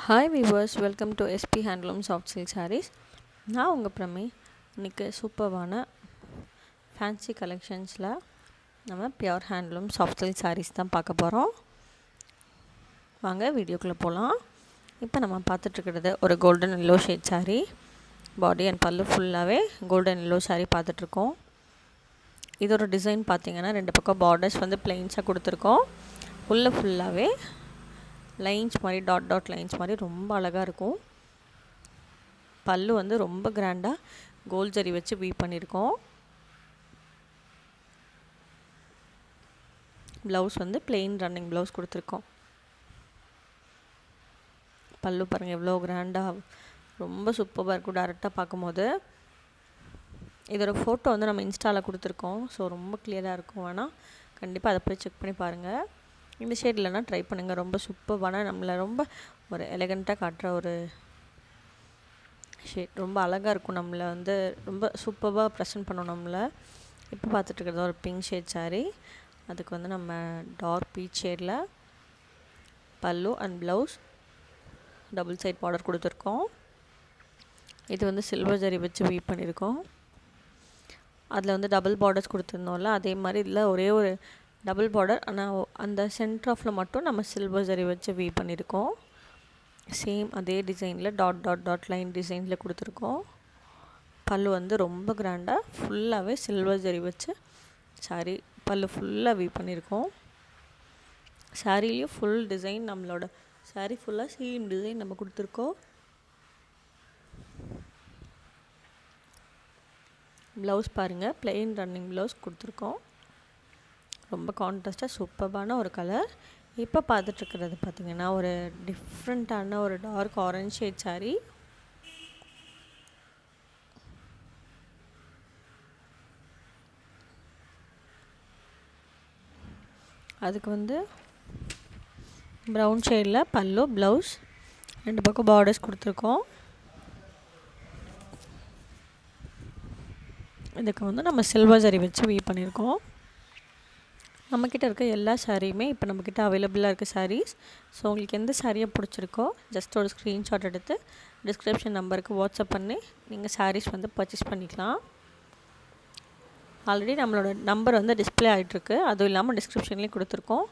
Hi weavers, welcome to SP handloom soft silk sarees. நான் உங்கள் பிரமி. இன்றைக்கி சூப்பர்வான ஃபேன்சி கலெக்ஷன்ஸில் நம்ம pure handloom soft silk sarees தான் பார்க்க போகிறோம். வாங்க வீடியோக்குள்ளே போகலாம். இப்போ நம்ம பார்த்துட்ருக்கிறது ஒரு golden yellow shade sari. Body and பல்லு ஃபுல்லாகவே கோல்டன் எல்லோ சாரீ பார்த்துட்ருக்கோம். இதோட டிசைன் பார்த்திங்கன்னா 2 பக்கம் பார்டர்ஸ் வந்து பிளெயின்ஸாக கொடுத்துருக்கோம். உள்ளே ஃபுல்லாகவே லைன்ஸ் மாதிரி டாட் லைன்ஸ் மாதிரி ரொம்ப அழகாக இருக்கும். பல்லு வந்து ரொம்ப கிராண்டாக கோல்ட் ஜரி வச்சு வீவ் பண்ணியிருக்கோம். ப்ளவுஸ் வந்து பிளெயின் ரன்னிங் ப்ளவுஸ் கொடுத்துருக்கோம். பல்லு பாருங்கள் எவ்வளோ கிராண்டாக ரொம்ப சூப்பராக இருக்கும். டேரெக்டாக பார்க்கும்போது இதோட ஃபோட்டோ வந்து நம்ம இன்ஸ்டாவில் கொடுத்துருக்கோம். ஸோ ரொம்ப கிளியராக இருக்கும். வேணால் கண்டிப்பாக அதை போய் செக் பண்ணி பாருங்கள். இந்த ஷேட் இல்லைனா ட்ரை பண்ணுங்கள். ரொம்ப சூப்பரான நம்மளை ரொம்ப ஒரு எலகண்ட்டாக காட்டுற ஒரு ஷேட். ரொம்ப அழகாக இருக்கும். நம்மளை வந்து ரொம்ப சூப்பராக ப்ரெசென்ட் பண்ணணும் நம்மளை. இப்போ பார்த்துட்ருக்கிறது ஒரு பிங்க் ஷேட் சாரீ. அதுக்கு வந்து நம்ம டார்க் பீச் ஷேடில் pallu and blouse double side border கொடுத்துருக்கோம். இது வந்து சில்வர் ஜரி வச்சு வீவ் பண்ணியிருக்கோம். அதில் வந்து டபுள் பார்டர்ஸ் கொடுத்துருந்தோம்ல, அதே மாதிரி இதில் ஒரே ஒரு டபுள் பார்டர், ஆனால் அந்த சென்டர் ஆஃபில் மட்டும் நம்ம சில்வர் ஜரி வச்சு வீவ் பண்ணியிருக்கோம். சேம் அதே டிசைனில் டாட் லைன் டிசைனில் கொடுத்துருக்கோம். பல்லு வந்து ரொம்ப கிராண்டாக ஃபுல்லாகவே சில்வர் ஜரி வச்சு சாரீ பல்லு ஃபுல்லாக வீவ் பண்ணியிருக்கோம். சாரீலேயும் ஃபுல் டிசைன் நம்மளோட சாரீ ஃபுல்லாக சேம் டிசைன் நம்ம கொடுத்துருக்கோம். ப்ளவுஸ் பாருங்கள், பிளெயின் ரன்னிங் ப்ளவுஸ் கொடுத்துருக்கோம். ரொம்ப கான்ட்ராஸ்டாக சூப்பரான ஒரு கலர். இப்போ பார்த்துட்ருக்கிறது பார்த்திங்கன்னா ஒரு டிஃப்ரெண்ட்டான ஒரு டார்க் ஆரஞ்ச் ஷேட் சாரீ. அதுக்கு வந்து ப்ரௌன் ஷேடில் பல்லு ப்ளவுஸ் 2 பக்கம் பார்டர்ஸ் கொடுத்துருக்கோம். இதுக்கு வந்து நம்ம சில்வர் ஜரி வச்சு வீவ் பண்ணியிருக்கோம். நம்மக்கிட்ட இருக்க எல்லா சாரியுமே இப்போ நம்மக்கிட்ட அவைலபிளாக இருக்க சாரீஸ். ஸோ உங்களுக்கு எந்த சாரியை பிடிச்சிருக்கோ ஜஸ்ட் ஒரு ஸ்க்ரீன்ஷாட் எடுத்து டிஸ்கிரிப்ஷன் நம்பருக்கு வாட்ஸ்அப் பண்ணி நீங்கள் சாரீஸ் வந்து பர்ச்சேஸ் பண்ணிக்கலாம். ஆல்ரெடி நம்மளோட நம்பர் வந்து டிஸ்பிளே ஆகிட்டுருக்கு. அதுவும் இல்லாமல் டிஸ்கிரிப்ஷன்லேயும் கொடுத்துருக்கோம்.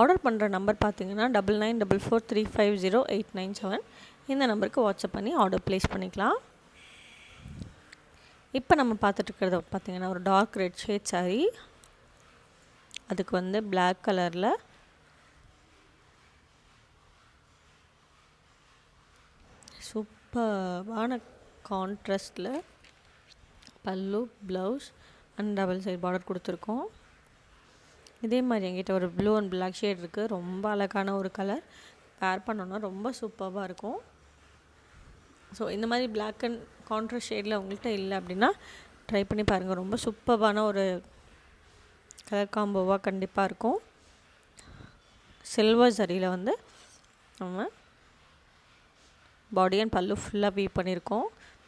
ஆர்டர் பண்ணுற நம்பர் பார்த்தீங்கன்னா 9944350897. இந்த நம்பருக்கு வாட்ஸ்அப் பண்ணி ஆர்டர் ப்ளேஸ் பண்ணிக்கலாம். இப்போ நம்ம பார்த்துட்ருக்கிறத பார்த்திங்கன்னா ஒரு டார்க் ரெட் ஷேட் சாரீ. அதுக்கு வந்து பிளாக் கலரில் சூப்பரான கான்ட்ராஸ்டில் pallu blouse and double side border கொடுத்துருக்கோம். இதே மாதிரி எங்கிட்ட ஒரு ப்ளூ அண்ட் பிளாக் ஷேட் இருக்குது. ரொம்ப அழகான ஒரு கலர். பேர் பண்ணோன்னா ரொம்ப சூப்பராக இருக்கும். ஸோ இந்த மாதிரி பிளாக் அண்ட் கான்ட்ராஸ்ட் ஷேடில் உங்கள்கிட்ட இல்லை அப்படின்னா ட்ரை பண்ணி பாருங்கள். ரொம்ப சூப்பரான ஒரு கலர் காம்போவாக கண்டிப்பாக இருக்கும். சில்வர் ஜரியில் வந்து நம்ம பாடி அண்ட் பல்லு ஃபுல்லாக வீவ் பண்ணியிருக்கோம்.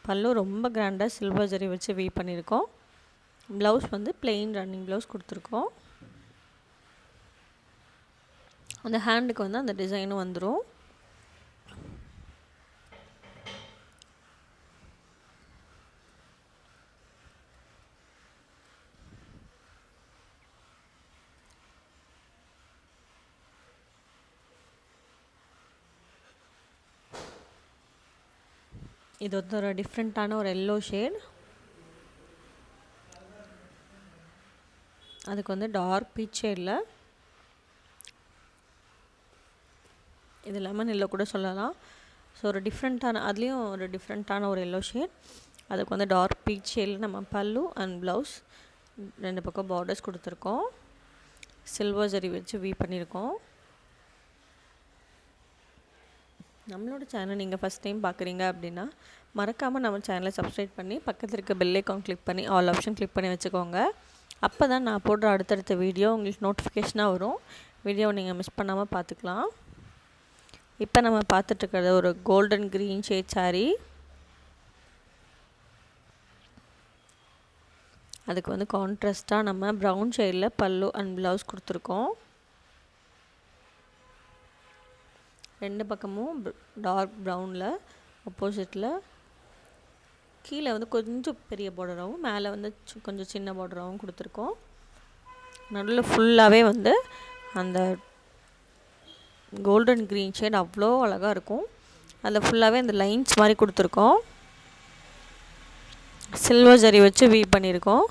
பல்லு ரொம்ப கிராண்டாக சில்வர் ஜரி வச்சு வீவ் பண்ணியிருக்கோம். ப்ளவுஸ் வந்து பிளெயின் ரன்னிங் ப்ளவுஸ் கொடுத்துருக்கோம். அந்த ஹேண்டுக்கு வந்து அந்த டிசைனும் வந்துடும். இது வந்து ஒரு டிஃப்ரெண்ட்டான ஒரு எல்லோ ஷேட். அதுக்கு வந்து டார்க் பீச் ஷேடில் இது லெமன் எல்லோ கூட சொல்லலாம். ஸோ ஒரு டிஃப்ரெண்ட்டான அதுலேயும் ஒரு டிஃப்ரெண்ட்டான ஒரு எல்லோ ஷேட். அதுக்கு வந்து டார்க் பீச் ஷேடில் நம்ம பல்லு அண்ட் ப்ளவுஸ் 2 பக்கம் பார்டர்ஸ் கொடுத்துருக்கோம். சில்வர் ஜரி வச்சு வீவ் பண்ணியிருக்கோம். நம்மளோட சேனல் நீங்கள் ஃபஸ்ட் டைம் பார்க்குறீங்க அப்படின்னா மறக்காமல் நம்ம சேனலை சப்ஸ்கிரைப் பண்ணி பக்கத்தில் இருக்க பெல் ஐக்கான் கிளிக் பண்ணி ஆல் ஆப்ஷன் கிளிக் பண்ணி வச்சுக்கோங்க. அப்போ தான் நான் போடுற அடுத்தடுத்த வீடியோ உங்களுக்கு நோட்டிஃபிகேஷனாக வரும். வீடியோவை நீங்கள் மிஸ் பண்ணாமல் பார்த்துக்கலாம். இப்போ நம்ம பார்த்துட்ருக்கிறது ஒரு கோல்டன் க்ரீன் ஷேட் சாரீ. அதுக்கு வந்து கான்ட்ராஸ்ட்டாக நம்ம ப்ரௌன் ஷேடில் பல்லு அண்ட் ப்ளவுஸ் கொடுத்துருக்கோம். 2 பக்கமும் டார்க் ப்ரௌனில் ஆப்போசிட்டில் கீழே வந்து கொஞ்சம் பெரிய பார்டராகவும் மேலே வந்து கொஞ்சம் சின்ன பார்டராகவும் கொடுத்துருக்கோம். நடுவில் ஃபுல்லாகவே வந்து அந்த கோல்டன் க்ரீன் ஷேட் அவ்வளோ அழகாக இருக்கும். அதில் ஃபுல்லாகவே அந்த லைன்ஸ் மாதிரி கொடுத்துருக்கோம். சில்வர் ஜரி வச்சு வீவ் பண்ணியிருக்கோம்.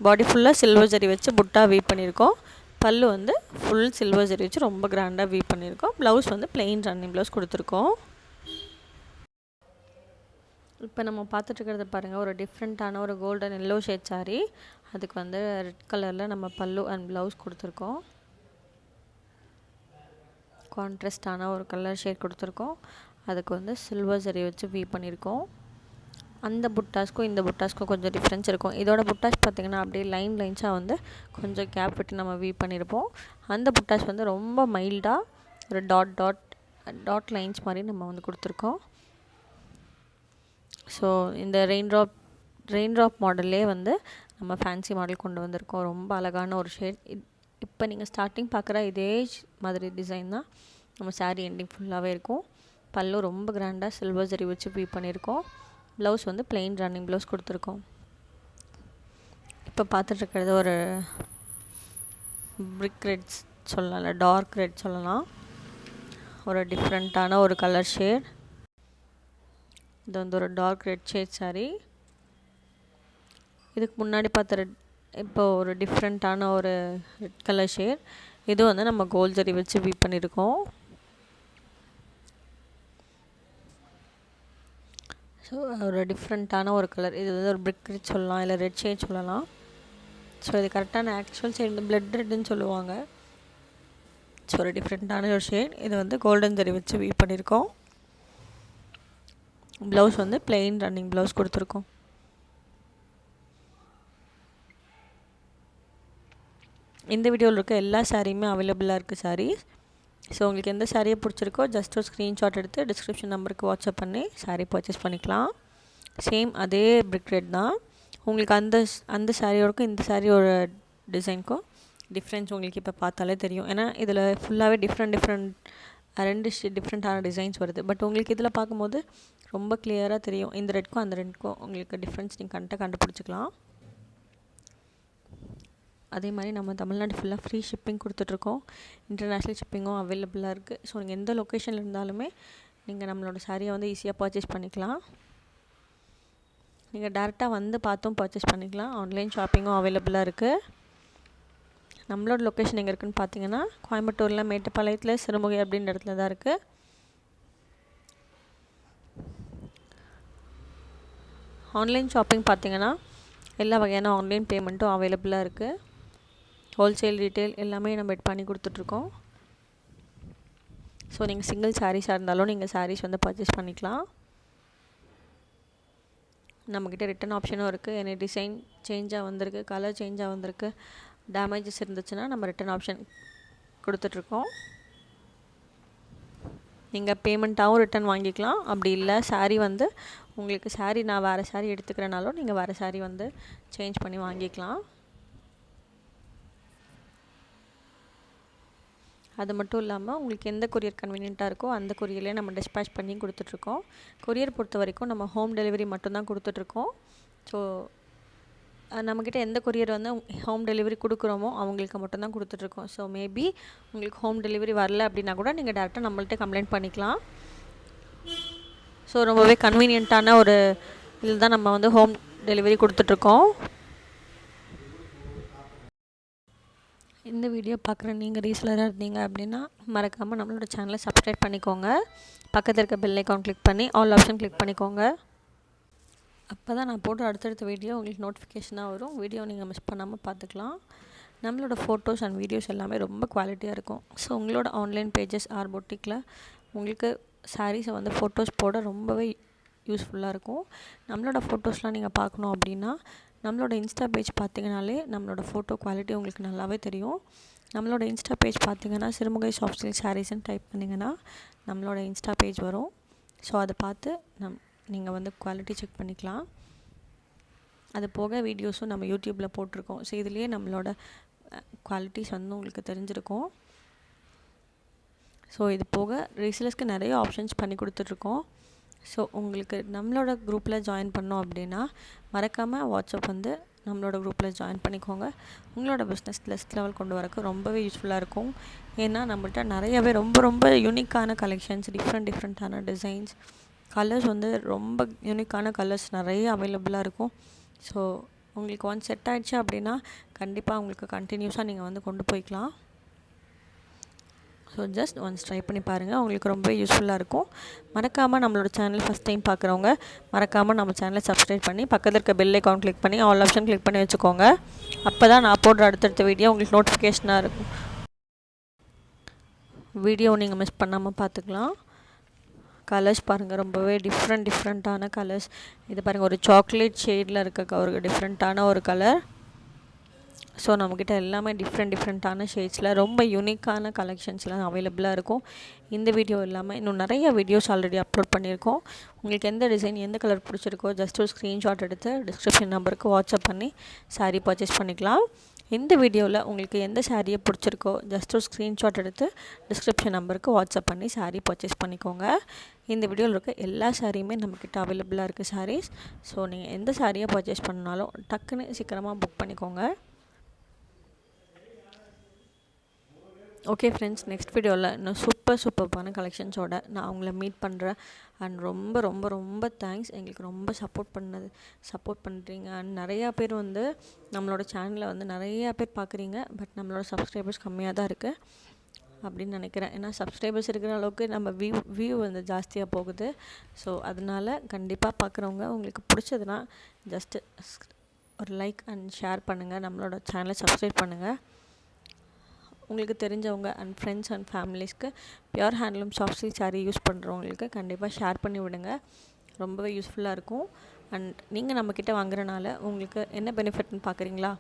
பாடி ஃபுல்லாக சில்வர் ஜரி வச்சு புட்டா வீவ் பண்ணியிருக்கோம். பல்லு வந்து ஃபுல் சில்வர் ஜரி வச்சு ரொம்ப கிராண்டாக வீவ் பண்ணியிருக்கோம். ப்ளவுஸ் வந்து பிளெயின் ரன்னிங் ப்ளவுஸ் கொடுத்துருக்கோம். இப்போ நம்ம பார்த்துட்ருக்கிறது பாருங்கள், ஒரு டிஃப்ரெண்ட்டான ஒரு கோல்டன் எல்லோ ஷேட் சாரீ. அதுக்கு வந்து ரெட் கலரில் நம்ம பல்லு அண்ட் ப்ளவுஸ் கொடுத்துருக்கோம். கான்ட்ராஸ்டான ஒரு கலர் ஷேட் கொடுத்துருக்கோம். அதுக்கு வந்து சில்வர் ஜரி வச்சு வீவ் பண்ணியிருக்கோம். அந்த புட்டாஸ்க்கும் இந்த புட்டாஸ்க்கும் கொஞ்சம் டிஃப்ரென்ஸ் இருக்கும். இதோட புட்டாஸ் பார்த்திங்கன்னா அப்படியே லைன்ஸாக வந்து கொஞ்சம் கேப் விட்டு நம்ம வீவ் பண்ணியிருப்போம். அந்த புட்டாஸ் வந்து ரொம்ப மைல்டாக ஒரு டாட் லைன்ஸ் மாதிரி நம்ம வந்து கொடுத்துருக்கோம். ஸோ இந்த ரெயின்ட்ராப் மாடல்லே வந்து நம்ம ஃபேன்சி மாடல் கொண்டு வந்திருக்கோம். ரொம்ப அழகான ஒரு ஷேட். இப்போ நீங்கள் ஸ்டார்டிங் பார்க்குற இதே மாதிரி டிசைன் தான் நம்ம சாரீ எண்டிங் ஃபுல்லாகவே இருக்கும். பல்லு ரொம்ப கிராண்டாக சில்வர் ஜரி வச்சு வீவ் பண்ணியிருக்கோம். ப்ளவுஸ் வந்து பிளெயின் ரன்னிங் ப்ளவுஸ் கொடுத்துருக்கோம். இப்போ பார்த்துட்ருக்கிறது ஒரு பிரிக் ரெட்ஸ் சொல்லலாம், டார்க் ரெட் சொல்லலாம். ஒரு டிஃப்ரெண்ட்டான ஒரு கலர் ஷேட். இது வந்து ஒரு டார்க் ரெட் ஷேட் சாரீ. இதுக்கு முன்னாடி பார்த்த ரெட் இப்போ ஒரு டிஃப்ரெண்ட்டான ஒரு ரெட் கலர் ஷேட். இது வந்து நம்ம கோல்ட் ஜரி வச்சு வீவ் பண்ணியிருக்கோம். ஸோ ஒரு டிஃப்ரெண்ட்டான ஒரு கலர். இது வந்து ஒரு பிரிக் ரெட் சொல்லலாம், இல்லை ரெட் ஷேட் சொல்லலாம். ஸோ இது கரெக்டான ஆக்சுவல் ஷேட் இந்த பிளட் ரெட்டுன்னு சொல்லுவாங்க. ஸோ ஒரு டிஃப்ரெண்ட்டான ஒரு ஷேட். இது வந்து கோல்டன் ஜரி வச்சு வீவ் பண்ணியிருக்கோம். ப்ளவுஸ் வந்து பிளெயின் ரன்னிங் ப்ளவுஸ் கொடுத்துருக்கோம். இந்த வீடியோவில் இருக்க எல்லா சாரியுமே அவைலபிளாக இருக்குது சாரீஸ். ஸோ உங்களுக்கு எந்த சாரியை பிடிச்சிருக்கோ ஜஸ்ட் ஒரு ஸ்க்ரீன்ஷாட் எடுத்து டிஸ்கிரிப்ஷன் நம்பருக்கு வாட்ஸ்அப் பண்ணி சாரீ பர்ச்சேஸ் பண்ணிக்கலாம். சேம் அதே பிரிக் ரெட் தான். உங்களுக்கு அந்த சாரியோடக்கும் இந்த சாரியோட டிசைனுக்கும் டிஃப்ரென்ஸ் உங்களுக்கு இப்போ பார்த்தாலே தெரியும். ஏன்னா இதில் ஃபுல்லாகவே ரெண்டு டிஃப்ரெண்ட்டான டிசைன்ஸ் வருது. பட் உங்களுக்கு இதில் பார்க்கும்போது ரொம்ப கிளியராக தெரியும். இந்த ரெட்க்கும் அந்த ரெட்க்கும் உங்களுக்கு டிஃப்ரென்ஸ் நீங்கள் கண்டுபிடிச்சிக்கலாம். அதே மாதிரி நம்ம தமிழ்நாடு ஃபுல்லாக ஃப்ரீ ஷிப்பிங் கொடுத்துட்ருக்கோம். இன்டர்நேஷ்னல் ஷிப்பிங்கும் அவைலபிளாக இருக்குது. ஸோ நீங்கள் எந்த லொக்கேஷனில் இருந்தாலுமே நீங்கள் நம்மளோட சாரியை வந்து ஈஸியாக பர்ச்சேஸ் பண்ணிக்கலாம். நீங்கள் டேரெக்டாக வந்து பார்த்தும் பர்ச்சேஸ் பண்ணிக்கலாம். ஆன்லைன் ஷாப்பிங்கும் அவைலபிளாக இருக்குது. நம்மளோட லொக்கேஷன் எங்கே இருக்குதுன்னு பார்த்தீங்கன்னா கோயம்புத்தூரில் மேட்டுப்பாளையத்தில் சிறுமுகை அப்படின்ற இடத்துல தான் இருக்குது. ஆன்லைன் ஷாப்பிங் பார்த்தீங்கன்னா எல்லா வகையான ஆன்லைன் பேமெண்ட்டும் அவைலபிளாக இருக்குது. ஹோல்சேல் ரீட்டெயில் எல்லாமே நம்ம பண்ணி கொடுத்துட்ருக்கோம். ஸோ நீங்கள் சிங்கிள் சாரீஸாக இருந்தாலும் நீங்கள் சாரீஸ் வந்து பர்ச்சேஸ் பண்ணிக்கலாம். நம்மக்கிட்ட ரிட்டன் ஆப்ஷனும் இருக்குது. எனி டிசைன் சேஞ்சாக வந்திருக்கு, கலர் சேஞ்சாக வந்திருக்கு, டேமேஜஸ் இருந்துச்சுன்னா நம்ம ரிட்டன் ஆப்ஷன் கொடுத்துட்ருக்கோம். நீங்கள் பேமெண்ட்டாகவும் ரிட்டன் வாங்கிக்கலாம். அப்படி இல்லை சாரீ வந்து உங்களுக்கு நான் வேறு சாரீ எடுத்துக்கிறனாலும் நீங்கள் வேறு சாரீ வந்து சேஞ்ச் பண்ணி வாங்கிக்கலாம். அது மட்டும் இல்லாமல் உங்களுக்கு எந்த கொரியர் கன்வீனியண்ட்டாக இருக்கோ அந்த கொரியர்லேயே நம்ம டிஸ்பேச் பண்ணி கொடுத்துட்ருக்கோம். கொரியர் பொறுத்த வரைக்கும் நம்ம ஹோம் டெலிவரி மட்டும்தான் கொடுத்துட்ருக்கோம். ஸோ நம்மக்கிட்ட எந்த கொரியர் வந்து ஹோம் டெலிவரி கொடுக்குறோமோ அவங்களுக்கு மட்டும்தான் கொடுத்துட்ருக்கோம். ஸோ மேபி உங்களுக்கு ஹோம் டெலிவரி வரல அப்படின்னா கூட நீங்கள் டேரெக்டாக நம்மள்ட்ட கம்ப்ளைண்ட் பண்ணிக்கலாம். ஸோ ரொம்பவே கன்வீனியண்ட்டான ஒரு இதில் தான் நம்ம வந்து ஹோம் டெலிவரி கொடுத்துட்ருக்கோம். இந்த வீடியோ பார்க்குற நீங்கள் ரீசெலராக இருந்தீங்க அப்படின்னா மறக்காமல் நம்மளோட சேனலை சப்ஸ்கிரைப் பண்ணிக்கோங்க. பக்கத்தில் இருக்க பெல் ஐக்கான் கிளிக் பண்ணி ஆல் ஆப்ஷன் கிளிக் பண்ணிக்கோங்க. அப்போ தான் நான் போட்டு அடுத்தடுத்த வீடியோ உங்களுக்கு நோட்டிஃபிகேஷனாக வரும். வீடியோ நீங்கள் மிஸ் பண்ணாமல் பார்த்துக்கலாம். நம்மளோட ஃபோட்டோஸ் அண்ட் வீடியோஸ் எல்லாமே ரொம்ப குவாலிட்டியாக இருக்கும். ஸோ உங்களோட ஆன்லைன் பேஜஸ் ஆர் பொட்டிக்கில் உங்களுக்கு சாரீஸை வந்து ஃபோட்டோஸ் போட ரொம்பவே யூஸ்ஃபுல்லாக இருக்கும். நம்மளோட ஃபோட்டோஸ்லாம் நீங்கள் பார்க்கணும் அப்படின்னா நம்மளோட இன்ஸ்டா பேஜ் பார்த்திங்கனாலே நம்மளோட ஃபோட்டோ குவாலிட்டி உங்களுக்கு நல்லாவே தெரியும். நம்மளோட இன்ஸ்டா பேஜ் பார்த்திங்கன்னா சிறுமுகை சாஃப்ட் சில்க் சாரீஸ்ன்னு டைப் பண்ணிங்கன்னா நம்மளோட இன்ஸ்டா பேஜ் வரும். ஸோ அதை பார்த்து நீங்கள் வந்து குவாலிட்டி செக் பண்ணிக்கலாம். அது போக வீடியோஸும் நம்ம யூடியூப்பில் போட்டிருக்கோம். ஸோ இதுலேயே நம்மளோட குவாலிட்டிஸ் வந்து உங்களுக்கு தெரிஞ்சிருக்கும். ஸோ இது போக ரீசேலர்ஸ்க்கு நிறைய ஆப்ஷன்ஸ் பண்ணி கொடுத்துட்ருக்கோம். ஸோ உங்களுக்கு நம்மளோட குரூப்பில் ஜாயின் பண்ணோம் அப்படின்னா மறக்காமல் வாட்ஸ்அப் வந்து நம்மளோட குரூப்பில் ஜாயின் பண்ணிக்கோங்க. உங்களோட பிஸ்னஸ் நெக்ஸ்ட் லெவல் கொண்டு வரக்கு ரொம்பவே யூஸ்ஃபுல்லாக இருக்கும். ஏன்னா நம்மள்கிட்ட நிறையவே ரொம்ப ரொம்ப யூனிக்கான கலெக்ஷன்ஸ், டிஃப்ரெண்ட்டான டிசைன்ஸ், கலர்ஸ் வந்து ரொம்ப யூனிக்கான கலர்ஸ் நிறைய அவைலபிளாக இருக்கும். ஸோ உங்களுக்கு ஒன்ஸ் செட் ஆகிடுச்சு அப்படின்னா கண்டிப்பாக உங்களுக்கு கண்டினியூஸாக நீங்கள் வந்து கொண்டு போய்க்கலாம். ஸோ ஜஸ்ட் ஒன்ஸ் ட்ரை பண்ணி பாருங்கள், உங்களுக்கு ரொம்ப யூஸ்ஃபுல்லாக இருக்கும். மறக்காமல் நம்மளோட சேனல் ஃபஸ்ட் டைம் பார்க்குறவங்க மறக்காமல் நம்ம சேனலை சப்ஸ்கிரைப் பண்ணி பக்கத்தில் இருக்க பெல் ஐக்கான் கிளிக் பண்ணி ஆல் ஆப்ஷன் கிளிக் பண்ணி வச்சுக்கோங்க. அப்போ தான் நான் போடுற அடுத்தடுத்த வீடியோ உங்களுக்கு நோட்டிஃபிகேஷனாக இருக்கும். வீடியோ நீங்கள் மிஸ் பண்ணாமல் பார்த்துக்கலாம். கலர்ஸ் பாருங்கள், ரொம்பவே டிஃப்ரெண்ட்டான கலர்ஸ். இது பாருங்கள், ஒரு சாக்லேட் ஷேடில் இருக்க ஒரு டிஃப்ரெண்ட்டான ஒரு கலர். ஸோ நம்மக்கிட்ட எல்லாமே டிஃப்ரெண்ட்டான ஷேட்ஸில் ரொம்ப யூனிக்கான கலெக்ஷன்ஸ்லாம் அவைலபிளாக இருக்கும். இந்த வீடியோ இல்லாமல் இன்னும் நிறைய வீடியோஸ் ஆல்ரெடி அப்லோட் பண்ணியிருக்கோம். உங்களுக்கு எந்த டிசைன் எந்த கலர் பிடிச்சிருக்கோ ஜஸ்ட் ஒரு ஸ்க்ரீன்ஷாட் எடுத்து டிஸ்கிரிப்ஷன் நம்பருக்கு வாட்ஸ்அப் பண்ணி சாரீ பர்ச்சேஸ் பண்ணிக்கலாம். இந்த வீடியோவில் உங்களுக்கு எந்த சாரியை பிடிச்சிருக்கோ ஜஸ்ட் ஒரு ஸ்க்ரீன்ஷாட் எடுத்து டிஸ்கிரிப்ஷன் நம்பருக்கு வாட்ஸ்அப் பண்ணி சாரீ பர்ச்சேஸ் பண்ணிக்கோங்க. இந்த வீடியோவில் இருக்க எல்லா சாரியுமே நம்மக்கிட்ட அவைலபிளாக இருக்குது சாரீஸ். ஸோ நீங்கள் எந்த சாரியை பர்ச்சேஸ் பண்ணாலும் டக்குன்னு சீக்கிரமாக புக் பண்ணிக்கோங்க. ஓகே ஃப்ரெண்ட்ஸ், நெக்ஸ்ட் வீடியோவில் இன்னும் சூப்பரான கலெக்ஷன்ஸோட நான் அவங்கள மீட் பண்ணுறேன். அண்ட் ரொம்ப தேங்க்ஸ், எங்களுக்கு ரொம்ப சப்போர்ட் பண்ணுறீங்க. அண்ட் நிறையா பேர் வந்து நம்மளோட சேனலில் வந்து நிறையா பேர் பார்க்குறீங்க. பட் நம்மளோட சப்ஸ்கிரைபர்ஸ் கம்மியாக தான் இருக்குது அப்படின்னு நினைக்கிறேன். ஏன்னா சப்ஸ்கிரைபர்ஸ் இருக்கிற அளவுக்கு நம்ம வியூ வந்து ஜாஸ்தியாக போகுது. ஸோ அதனால் கண்டிப்பாக பார்க்குறவங்க உங்களுக்கு பிடிச்சதுன்னா ஜஸ்ட்டு ஒரு லைக் அண்ட் ஷேர் பண்ணுங்கள், நம்மளோட சேனலை சப்ஸ்கிரைப் பண்ணுங்கள். உங்களுக்கு தெரிஞ்சவங்க அண்ட் ஃப்ரெண்ட்ஸ் அண்ட் ஃபேமிலிஸ்க்கு pure handloom soft silk sari use பண்ணுறவங்களுக்கு கண்டிப்பாக ஷேர் பண்ணி விடுங்க, ரொம்பவே யூஸ்ஃபுல்லாக இருக்கும். அண்ட் நீங்கள் நம்மக்கிட்ட வாங்குறனால உங்களுக்கு என்ன பெனிஃபிட்னு பார்க்குறீங்களா?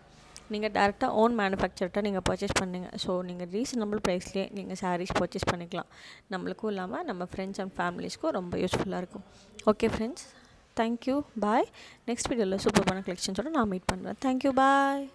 நீங்கள் டேரெக்டாக ஓன் மேனுஃபேக்சர்கிட்ட நீங்கள் பர்ச்சேஸ் பண்ணுங்க. ஸோ நீங்கள் ரீசனபிள் ப்ரைஸ்லேயே நீங்கள் சாரீஸ் பர்ச்சேஸ் பண்ணிக்கலாம். நம்மளுக்கும் இல்லாமல் நம்ம ஃப்ரெண்ட்ஸ் அண்ட் ஃபேமிலிஸ்க்கும் ரொம்ப யூஸ்ஃபுல்லாக இருக்கும். ஓகே ஃப்ரெண்ட்ஸ், தேங்க்யூ, பாய். நெக்ஸ்ட் வீடியோவில் சூப்பரான கலெக்ஷன்ஸோட நான் மீட் பண்ணுறேன். தேங்க்யூ, பாய்.